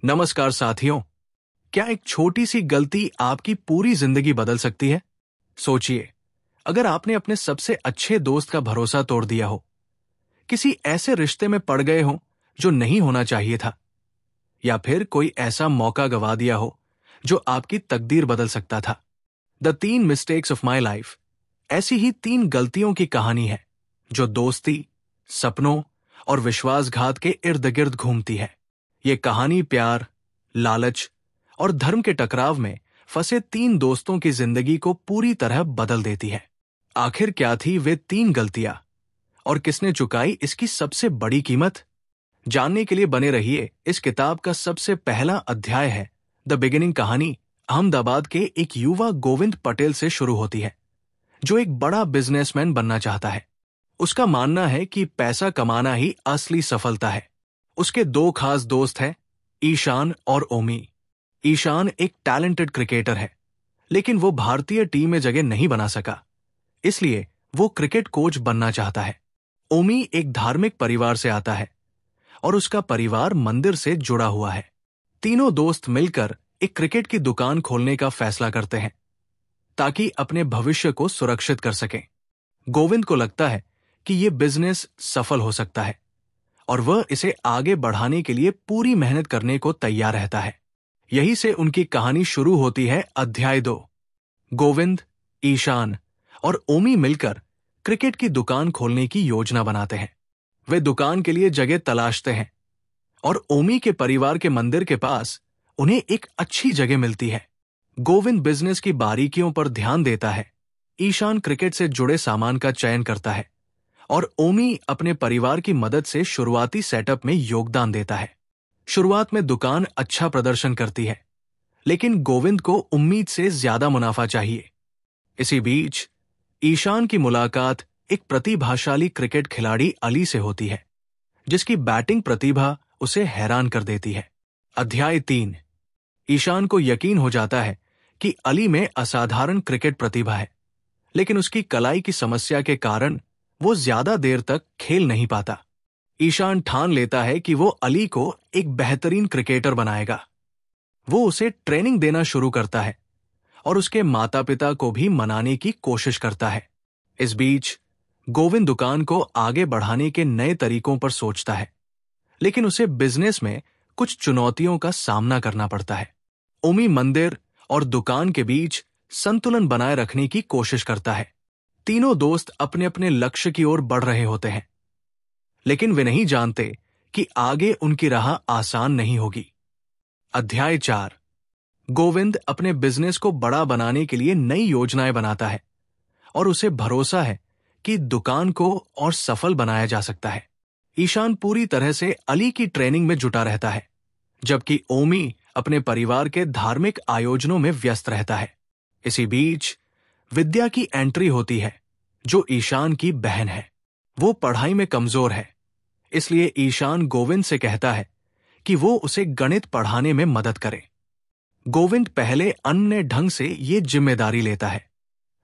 नमस्कार साथियों। क्या एक छोटी सी गलती आपकी पूरी जिंदगी बदल सकती है? सोचिए, अगर आपने अपने सबसे अच्छे दोस्त का भरोसा तोड़ दिया हो, किसी ऐसे रिश्ते में पड़ गए हो जो नहीं होना चाहिए था, या फिर कोई ऐसा मौका गवा दिया हो जो आपकी तकदीर बदल सकता था। The 3 mistakes of my life ऐसी ही 3 गलतियों की कहानी है जो दोस्ती, सपनों और विश्वासघात के इर्द गिर्द घूमती है। ये कहानी प्यार, लालच और धर्म के टकराव में फंसे 3 दोस्तों की जिंदगी को पूरी तरह बदल देती है। आखिर क्या थी वे 3 गलतियां और किसने चुकाई इसकी सबसे बड़ी कीमत? जानने के लिए बने रहिए। इस किताब का सबसे पहला अध्याय है द बिगिनिंग। कहानी अहमदाबाद के एक युवा गोविंद पटेल से शुरू होती है, जो एक बड़ा बिजनेसमैन बनना चाहता है। उसका मानना है कि पैसा कमाना ही असली सफलता है। उसके 2 खास दोस्त हैं, ईशान और ओमी। ईशान एक टैलेंटेड क्रिकेटर है, लेकिन वो भारतीय टीम में जगह नहीं बना सका, इसलिए वो क्रिकेट कोच बनना चाहता है। ओमी एक धार्मिक परिवार से आता है और उसका परिवार मंदिर से जुड़ा हुआ है। तीनों दोस्त मिलकर एक क्रिकेट की दुकान खोलने का फैसला करते हैं ताकि अपने भविष्य को सुरक्षित कर सकें। गोविंद को लगता है कि ये बिजनेस सफल हो सकता है और वह इसे आगे बढ़ाने के लिए पूरी मेहनत करने को तैयार रहता है। यही से उनकी कहानी शुरू होती है। अध्याय 2। गोविंद, ईशान और ओमी मिलकर क्रिकेट की दुकान खोलने की योजना बनाते हैं। वे दुकान के लिए जगह तलाशते हैं और ओमी के परिवार के मंदिर के पास उन्हें एक अच्छी जगह मिलती है। गोविंद बिजनेस की बारीकियों पर ध्यान देता है, ईशान क्रिकेट से जुड़े सामान का चयन करता है और ओमी अपने परिवार की मदद से शुरुआती सेटअप में योगदान देता है। शुरुआत में दुकान अच्छा प्रदर्शन करती है, लेकिन गोविंद को उम्मीद से ज्यादा मुनाफा चाहिए। इसी बीच ईशान की मुलाकात एक प्रतिभाशाली क्रिकेट खिलाड़ी अली से होती है, जिसकी बैटिंग प्रतिभा उसे हैरान कर देती है। अध्याय 3। ईशान को यकीन हो जाता है कि अली में असाधारण क्रिकेट प्रतिभा है, लेकिन उसकी कलाई की समस्या के कारण वो ज्यादा देर तक खेल नहीं पाता। ईशान ठान लेता है कि वो अली को एक बेहतरीन क्रिकेटर बनाएगा। वो उसे ट्रेनिंग देना शुरू करता है और उसके माता पिता को भी मनाने की कोशिश करता है। इस बीच गोविंद दुकान को आगे बढ़ाने के नए तरीकों पर सोचता है, लेकिन उसे बिजनेस में कुछ चुनौतियों का सामना करना पड़ता है। ओमी मंदिर और दुकान के बीच संतुलन बनाए रखने की कोशिश करता है। तीनों दोस्त अपने अपने लक्ष्य की ओर बढ़ रहे होते हैं, लेकिन वे नहीं जानते कि आगे उनकी राह आसान नहीं होगी। अध्याय 4। गोविंद अपने बिजनेस को बड़ा बनाने के लिए नई योजनाएं बनाता है और उसे भरोसा है कि दुकान को और सफल बनाया जा सकता है। ईशान पूरी तरह से अली की ट्रेनिंग में जुटा रहता है, जबकि ओमी अपने परिवार के धार्मिक आयोजनों में व्यस्त रहता है। इसी बीच विद्या की एंट्री होती है, जो ईशान की बहन है। वो पढ़ाई में कमजोर है, इसलिए ईशान गोविंद से कहता है कि वो उसे गणित पढ़ाने में मदद करे। गोविंद पहले अन्य ढंग से ये जिम्मेदारी लेता है,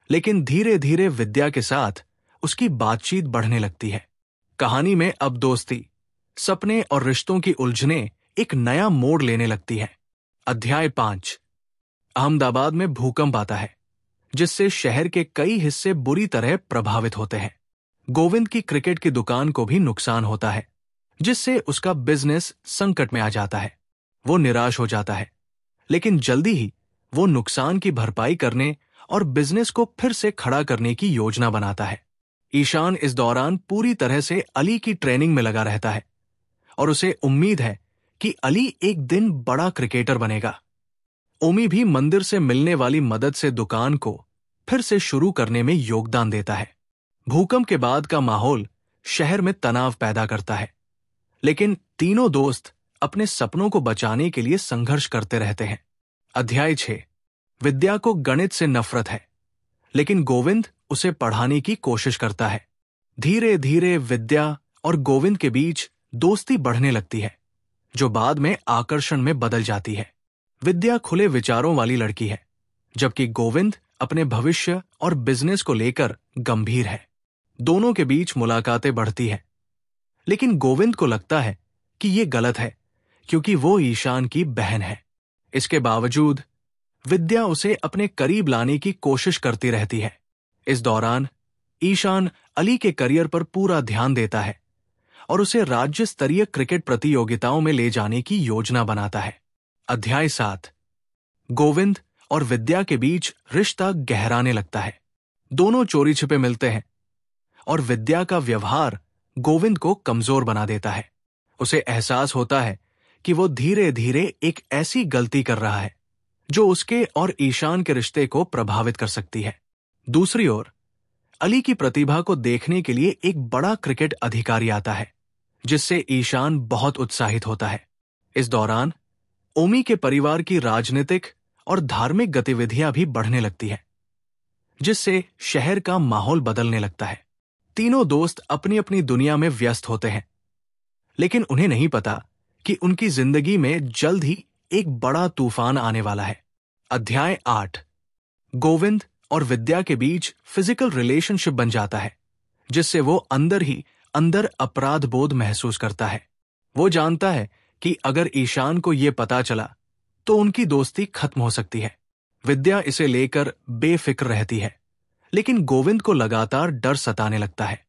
लेकिन धीरे धीरे विद्या के साथ उसकी बातचीत बढ़ने लगती है। कहानी में अब दोस्ती, सपने और रिश्तों की उलझनें एक नया मोड़ लेने लगती है। अध्याय 5। अहमदाबाद में भूकंप आता है, जिससे शहर के कई हिस्से बुरी तरह प्रभावित होते हैं। गोविंद की क्रिकेट की दुकान को भी नुकसान होता है, जिससे उसका बिजनेस संकट में आ जाता है। वो निराश हो जाता है, लेकिन जल्दी ही वो नुकसान की भरपाई करने और बिजनेस को फिर से खड़ा करने की योजना बनाता है। ईशान इस दौरान पूरी तरह से अली की ट्रेनिंग में लगा रहता है और उसे उम्मीद है कि अली एक दिन बड़ा क्रिकेटर बनेगा। ओमी भी मंदिर से मिलने वाली मदद से दुकान को फिर से शुरू करने में योगदान देता है। भूकंप के बाद का माहौल शहर में तनाव पैदा करता है, लेकिन तीनों दोस्त अपने सपनों को बचाने के लिए संघर्ष करते रहते हैं। अध्याय 6। विद्या को गणित से नफरत है, लेकिन गोविंद उसे पढ़ाने की कोशिश करता है। धीरे धीरे विद्या और गोविंद के बीच दोस्ती बढ़ने लगती है, जो बाद में आकर्षण में बदल जाती है। विद्या खुले विचारों वाली लड़की है, जबकि गोविंद अपने भविष्य और बिजनेस को लेकर गंभीर है। दोनों के बीच मुलाकातें बढ़ती हैं, लेकिन गोविंद को लगता है कि ये गलत है क्योंकि वो ईशान की बहन है। इसके बावजूद विद्या उसे अपने करीब लाने की कोशिश करती रहती है। इस दौरान ईशान अली के करियर पर पूरा ध्यान देता है और उसे राज्य स्तरीय क्रिकेट प्रतियोगिताओं में ले जाने की योजना बनाता है। अध्याय 7। गोविंद और विद्या के बीच रिश्ता गहराने लगता है। दोनों चोरी छिपे मिलते हैं और विद्या का व्यवहार गोविंद को कमजोर बना देता है। उसे एहसास होता है कि वो धीरे धीरे एक ऐसी गलती कर रहा है जो उसके और ईशान के रिश्ते को प्रभावित कर सकती है। दूसरी ओर अली की प्रतिभा को देखने के लिए एक बड़ा क्रिकेट अधिकारी आता है, जिससे ईशान बहुत उत्साहित होता है। इस दौरान ओमी के परिवार की राजनीतिक और धार्मिक गतिविधियां भी बढ़ने लगती हैं, जिससे शहर का माहौल बदलने लगता है। तीनों दोस्त अपनी अपनी दुनिया में व्यस्त होते हैं, लेकिन उन्हें नहीं पता कि उनकी जिंदगी में जल्द ही एक बड़ा तूफान आने वाला है। अध्याय 8। गोविंद और विद्या के बीच फिजिकल रिलेशनशिप बन जाता है, जिससे वो अंदर ही अंदर अपराध बोध महसूस करता है। वो जानता है कि अगर ईशान को ये पता चला तो उनकी दोस्ती खत्म हो सकती है। विद्या इसे लेकर बेफिक्र रहती है, लेकिन गोविंद को लगातार डर सताने लगता है।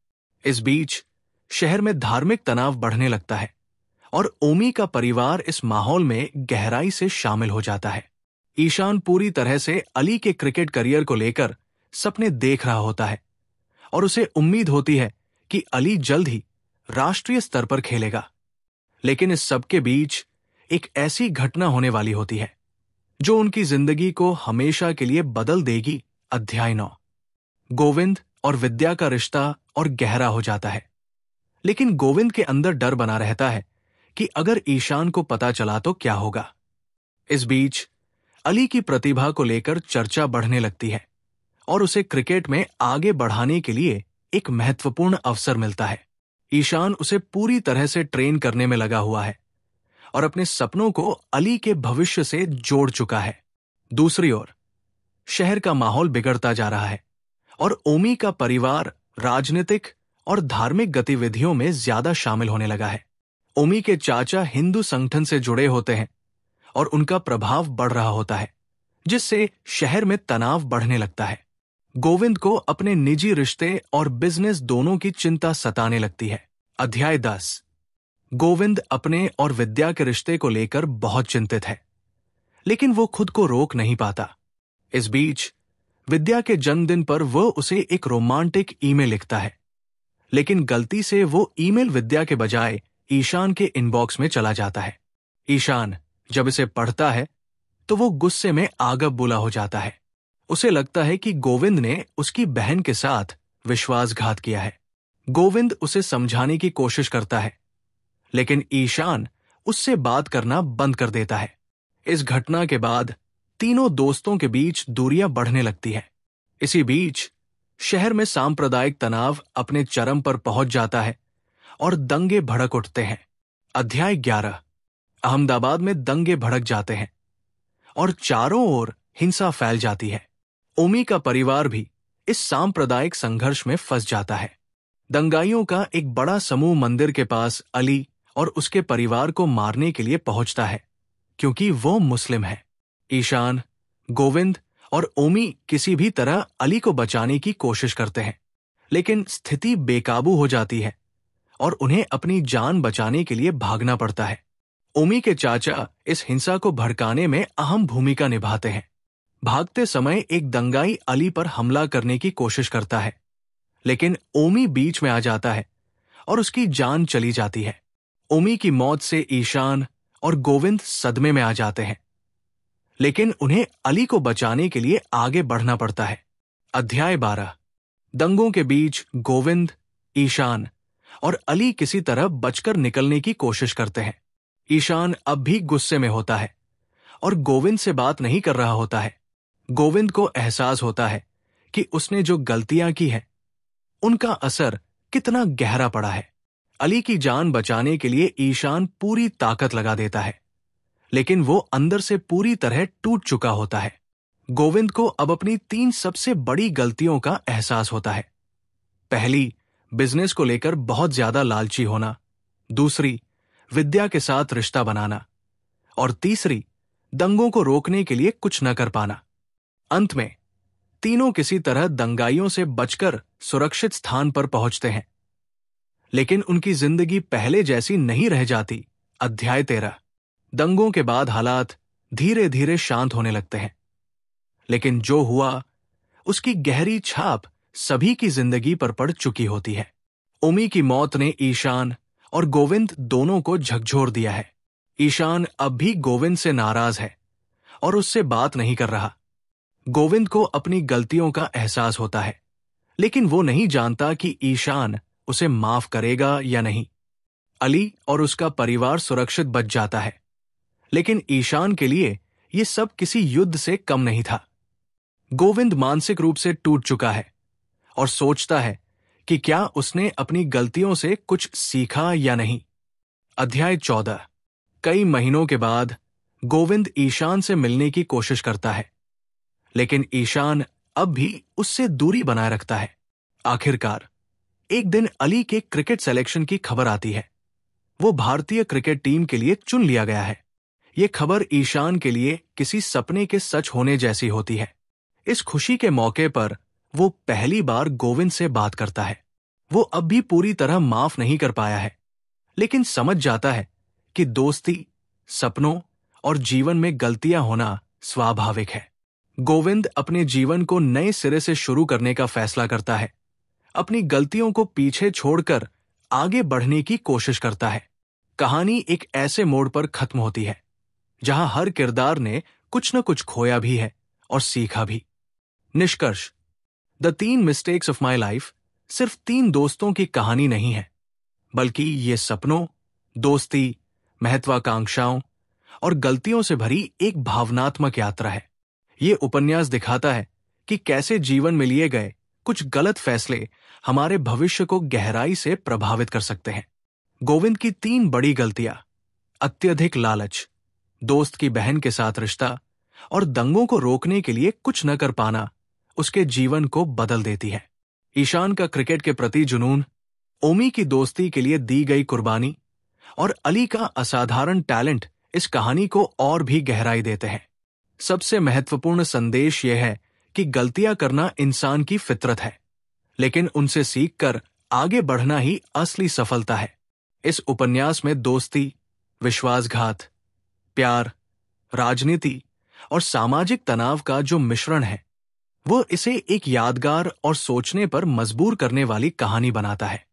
इस बीच शहर में धार्मिक तनाव बढ़ने लगता है और ओमी का परिवार इस माहौल में गहराई से शामिल हो जाता है। ईशान पूरी तरह से अली के क्रिकेट करियर को लेकर सपने देख रहा होता है और उसे उम्मीद होती है कि अली जल्द ही राष्ट्रीय स्तर पर खेलेगा। लेकिन इस सब के बीच एक ऐसी घटना होने वाली होती है जो उनकी जिंदगी को हमेशा के लिए बदल देगी। अध्याय 9। गोविंद और विद्या का रिश्ता और गहरा हो जाता है, लेकिन गोविंद के अंदर डर बना रहता है कि अगर ईशान को पता चला तो क्या होगा। इस बीच अली की प्रतिभा को लेकर चर्चा बढ़ने लगती है और उसे क्रिकेट में आगे बढ़ाने के लिए एक महत्वपूर्ण अवसर मिलता है। ईशान उसे पूरी तरह से ट्रेन करने में लगा हुआ है और अपने सपनों को अली के भविष्य से जोड़ चुका है। दूसरी ओर शहर का माहौल बिगड़ता जा रहा है और ओमी का परिवार राजनीतिक और धार्मिक गतिविधियों में ज्यादा शामिल होने लगा है। ओमी के चाचा हिंदू संगठन से जुड़े होते हैं और उनका प्रभाव बढ़ रहा होता है, जिससे शहर में तनाव बढ़ने लगता है। गोविंद को अपने निजी रिश्ते और बिजनेस दोनों की चिंता सताने लगती है। अध्याय 10। गोविंद अपने और विद्या के रिश्ते को लेकर बहुत चिंतित है, लेकिन वो खुद को रोक नहीं पाता। इस बीच विद्या के जन्मदिन पर वो उसे एक रोमांटिक ईमेल लिखता है, लेकिन गलती से वो ईमेल विद्या के बजाय ईशान के इनबॉक्स में चला जाता है। ईशान जब इसे पढ़ता है तो वो गुस्से में आग बबूला हो जाता है। उसे लगता है कि गोविंद ने उसकी बहन के साथ विश्वासघात किया है। गोविंद उसे समझाने की कोशिश करता है, लेकिन ईशान उससे बात करना बंद कर देता है। इस घटना के बाद तीनों दोस्तों के बीच दूरियां बढ़ने लगती है। इसी बीच शहर में सांप्रदायिक तनाव अपने चरम पर पहुंच जाता है और दंगे भड़क उठते हैं। अध्याय 11। अहमदाबाद में दंगे भड़क जाते हैं और चारों ओर हिंसा फैल जाती है। ओमी का परिवार भी इस सांप्रदायिक संघर्ष में फंस जाता है। दंगाइयों का एक बड़ा समूह मंदिर के पास अली और उसके परिवार को मारने के लिए पहुंचता है, क्योंकि वो मुस्लिम है। ईशान, गोविंद और ओमी किसी भी तरह अली को बचाने की कोशिश करते हैं, लेकिन स्थिति बेकाबू हो जाती है और उन्हें अपनी जान बचाने के लिए भागना पड़ता है। ओमी के चाचा इस हिंसा को भड़काने में अहम भूमिका निभाते हैं। भागते समय एक दंगाई अली पर हमला करने की कोशिश करता है, लेकिन ओमी बीच में आ जाता है और उसकी जान चली जाती है। ओमी की मौत से ईशान और गोविंद सदमे में आ जाते हैं, लेकिन उन्हें अली को बचाने के लिए आगे बढ़ना पड़ता है। अध्याय 12। दंगों के बीच गोविंद, ईशान और अली किसी तरह बचकर निकलने की कोशिश करते हैं। ईशान अब भी गुस्से में होता है और गोविंद से बात नहीं कर रहा होता है। गोविंद को एहसास होता है कि उसने जो गलतियां की हैं, उनका असर कितना गहरा पड़ा है। अली की जान बचाने के लिए ईशान पूरी ताकत लगा देता है, लेकिन वो अंदर से पूरी तरह टूट चुका होता है। गोविंद को अब अपनी 3 सबसे बड़ी गलतियों का एहसास होता है। पहली, बिजनेस को लेकर बहुत ज्यादा लालची होना। दूसरी, विद्या के साथ रिश्ता बनाना, और तीसरी, दंगों को रोकने के लिए कुछ न कर पाना। अंत में तीनों किसी तरह दंगाइयों से बचकर सुरक्षित स्थान पर पहुंचते हैं। लेकिन उनकी जिंदगी पहले जैसी नहीं रह जाती। अध्याय 13। दंगों के बाद हालात धीरे धीरे शांत होने लगते हैं, लेकिन जो हुआ उसकी गहरी छाप सभी की जिंदगी पर पड़ चुकी होती है। ओमी की मौत ने ईशान और गोविंद दोनों को झकझोर दिया है। ईशान अब भी गोविंद से नाराज है और उससे बात नहीं कर रहा। गोविंद को अपनी गलतियों का एहसास होता है, लेकिन वो नहीं जानता कि ईशान उसे माफ करेगा या नहीं। अली और उसका परिवार सुरक्षित बच जाता है, लेकिन ईशान के लिए ये सब किसी युद्ध से कम नहीं था। गोविंद मानसिक रूप से टूट चुका है और सोचता है कि क्या उसने अपनी गलतियों से कुछ सीखा या नहीं। अध्याय 14। कई महीनों के बाद गोविंद ईशान से मिलने की कोशिश करता है, लेकिन ईशान अब भी उससे दूरी बनाए रखता है। आखिरकार एक दिन अली के क्रिकेट सिलेक्शन की खबर आती है। वो भारतीय क्रिकेट टीम के लिए चुन लिया गया है। ये खबर ईशान के लिए किसी सपने के सच होने जैसी होती है। इस खुशी के मौके पर वो पहली बार गोविंद से बात करता है। वो अब भी पूरी तरह माफ नहीं कर पाया है, लेकिन समझ जाता है कि दोस्ती, सपनों और जीवन में गलतियां होना स्वाभाविक है। गोविंद अपने जीवन को नए सिरे से शुरू करने का फैसला करता है। अपनी गलतियों को पीछे छोड़कर आगे बढ़ने की कोशिश करता है। कहानी एक ऐसे मोड़ पर खत्म होती है जहां हर किरदार ने कुछ न कुछ खोया भी है और सीखा भी। निष्कर्ष: the 3 mistakes of my life सिर्फ 3 दोस्तों की कहानी नहीं है, बल्कि ये सपनों, दोस्ती, महत्वाकांक्षाओं और गलतियों से भरी एक भावनात्मक यात्रा है। ये उपन्यास दिखाता है कि कैसे जीवन में लिए गए कुछ गलत फैसले हमारे भविष्य को गहराई से प्रभावित कर सकते हैं। गोविंद की 3 बड़ी गलतियां, अत्यधिक लालच, दोस्त की बहन के साथ रिश्ता और दंगों को रोकने के लिए कुछ न कर पाना, उसके जीवन को बदल देती है। ईशान का क्रिकेट के प्रति जुनून, ओमी की दोस्ती के लिए दी गई कुर्बानी और अली का असाधारण टैलेंट इस कहानी को और भी गहराई देते हैं। सबसे महत्वपूर्ण संदेश यह है कि गलतियां करना इंसान की फितरत है, लेकिन उनसे सीखकर आगे बढ़ना ही असली सफलता है। इस उपन्यास में दोस्ती, विश्वासघात, प्यार, राजनीति और सामाजिक तनाव का जो मिश्रण है, वो इसे एक यादगार और सोचने पर मजबूर करने वाली कहानी बनाता है।